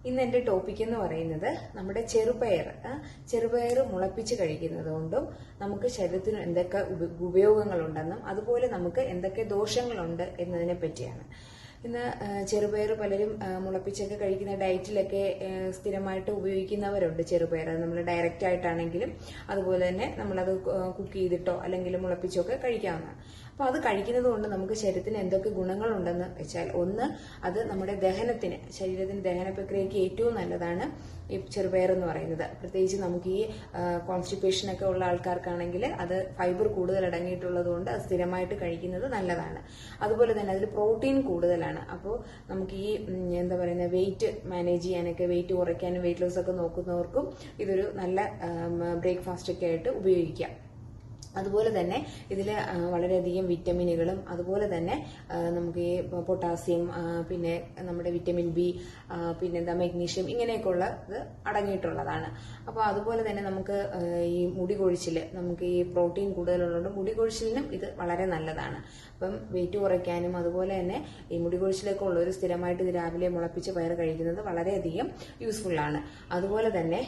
ഇന്ന് എൻ്റെ ടോപ്പിക് എന്ന് പറയുന്നത് നമ്മുടെ ചെറുപയർ മുളപ്പിച്ച് കഴിക്കുന്നത് കൊണ്ടും നമുക്ക് ശരീരത്തിന് എന്തൊക്കെ ഉപയോഗങ്ങളുണ്ടെന്നും അതുപോലെ നമുക്ക് എന്തൊക്കെ ദോഷങ്ങളുണ്ട് എന്നതിനെ പറ്റിയാണ്. ഇന്ന് ചെറുപയർ പലരും മുളപ്പിച്ചൊക്കെ കഴിക്കുന്ന ഡയറ്റിലൊക്കെ സ്ഥിരമായിട്ട് ഉപയോഗിക്കുന്നവരുണ്ട്. ചെറുപയർ അത് നമ്മൾ ഡയറക്റ്റ് ആയിട്ടാണെങ്കിലും അതുപോലെ തന്നെ നമ്മളത് കുക്ക് ചെയ്തിട്ടോ അല്ലെങ്കിൽ മുളപ്പിച്ചോ ഒക്കെ കഴിക്കാവുന്നതാണ്. അപ്പോൾ അത് കഴിക്കുന്നത് കൊണ്ട് നമുക്ക് ശരീരത്തിന് എന്തൊക്കെ ഗുണങ്ങളുണ്ടെന്ന് വെച്ചാൽ, ഒന്ന്, അത് നമ്മുടെ ശരീരത്തിന് ദഹന പ്രക്രിയയ്ക്ക് ഏറ്റവും നല്ലതാണ് ഈ ചെറുപയർ എന്ന് പറയുന്നത്. പ്രത്യേകിച്ച് നമുക്ക് ഈ കോൺസ്റ്റിപ്പേഷൻ ഒക്കെ ഉള്ള ആൾക്കാർക്കാണെങ്കിൽ അത് ഫൈബർ കൂടുതൽ അടങ്ങിയിട്ടുള്ളത് കൊണ്ട് അത് സ്ഥിരമായിട്ട് കഴിക്കുന്നത് നല്ലതാണ്. അതുപോലെ തന്നെ അതിൽ പ്രോട്ടീൻ കൂടുതലാണ്. അപ്പോൾ നമുക്ക് ഈ വെയിറ്റ് മാനേജ് ചെയ്യാനൊക്കെ, വെയിറ്റ് കുറയ്ക്കാനും വെയിറ്റ് ലോസ് ഒക്കെ നോക്കുന്നവർക്കും ഇതൊരു നല്ല ബ്രേക്ക്ഫാസ്റ്റ് ഒക്കെ ആയിട്ട് ഉപയോഗിക്കാം. അതുപോലെ തന്നെ ഇതിൽ വളരെയധികം വിറ്റമിനുകളും അതുപോലെ തന്നെ നമുക്ക് ഈ പൊട്ടാസ്യം, പിന്നെ നമ്മുടെ വിറ്റമിൻ ബി, പിന്നെ മഗ്നീഷ്യം, ഇങ്ങനെയൊക്കെ ഉള്ളത് അടങ്ങിയിട്ടുള്ളതാണ്. അപ്പോൾ അതുപോലെ തന്നെ നമുക്ക് ഈ മുടി കൊഴിച്ചിൽ, നമുക്ക് ഈ പ്രോട്ടീൻ കൂടുതലുള്ളതുകൊണ്ട് മുടി കൊഴിച്ചിലിനും ഇത് വളരെ നല്ലതാണ്. അപ്പം വെയിറ്റ് കുറയ്ക്കാനും അതുപോലെ തന്നെ ഈ മുടി കൊഴിച്ചിലൊക്കെ ഉള്ളവർ സ്ഥിരമായിട്ട് ഇത് രാവിലെ മുളപ്പിച്ച് പയർ കഴിക്കുന്നത് വളരെയധികം യൂസ്ഫുള്ളാണ്. അതുപോലെ തന്നെ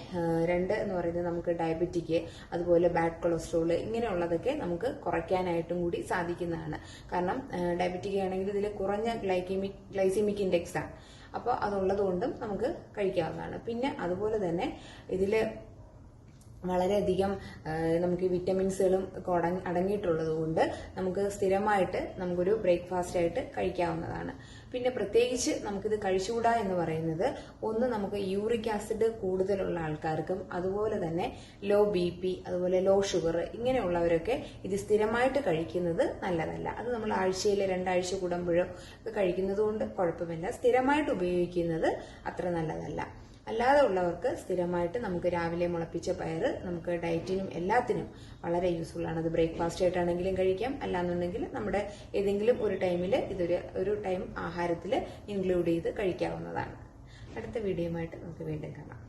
2 എന്ന് പറയുന്നത് നമുക്ക് ഡയബറ്റിക്, അതുപോലെ ബാഡ് കൊളസ്ട്രോൾ, ഇങ്ങനെയുള്ളതൊക്കെ നമുക്ക് കുറയ്ക്കാനായിട്ടും കൂടി സാധിക്കുന്നതാണ്. കാരണം ഡയബറ്റിക് ആണെങ്കിൽ ഇതിൽ കുറഞ്ഞ ഗ്ലൈസിമിക് ഇൻഡെക്സ് ആണ്. അപ്പോൾ അതുള്ളത് കൊണ്ടും നമുക്ക് കഴിക്കാവുന്നതാണ്. പിന്നെ അതുപോലെ തന്നെ ഇതിൽ വളരെയധികം നമുക്ക് വിറ്റമിൻസുകളും അടങ്ങിയിട്ടുള്ളത് കൊണ്ട് നമുക്ക് സ്ഥിരമായിട്ട് നമുക്കൊരു ബ്രേക്ക്ഫാസ്റ്റ് ആയിട്ട് കഴിക്കാവുന്നതാണ്. പിന്നെ പ്രത്യേകിച്ച് നമുക്കിത് കഴിച്ചുകൂടാ എന്ന് പറയുന്നത്, ഒന്ന്, നമുക്ക് യൂറിക് ആസിഡ് കൂടുതലുള്ള ആൾക്കാർക്കും അതുപോലെ തന്നെ ലോ BP, അതുപോലെ ലോ ഷുഗർ, ഇങ്ങനെയുള്ളവരൊക്കെ ഇത് സ്ഥിരമായിട്ട് കഴിക്കുന്നത് നല്ലതല്ല. അത് നമ്മൾ ആഴ്ചയിൽ 2 ആഴ്ച കൂടുമ്പോഴോ ഒക്കെ കഴിക്കുന്നത് കൊണ്ട് കുഴപ്പമില്ല. സ്ഥിരമായിട്ട് ഉപയോഗിക്കുന്നത് അത്ര നല്ലതല്ല. അല്ലാതെ ഉള്ളവർക്ക് സ്ഥിരമായിട്ട് നമുക്ക് രാവിലെ മുളപ്പിച്ച പയർ നമുക്ക് ഡയറ്റിനും എല്ലാത്തിനും വളരെ യൂസ്ഫുൾ ആണ്. അത് ബ്രേക്ക്ഫാസ്റ്റ് ആയിട്ടാണെങ്കിലും കഴിക്കാം, അല്ലാന്നുണ്ടെങ്കിൽ നമ്മുടെ ഏതെങ്കിലും ഒരു ടൈമിൽ ഒരു ടൈം ആഹാരത്തിൽ ഇൻക്ലൂഡ് ചെയ്ത് കഴിക്കാവുന്നതാണ്. അടുത്ത വീഡിയോയുമായിട്ട് നമുക്ക് വീണ്ടും കാണാം.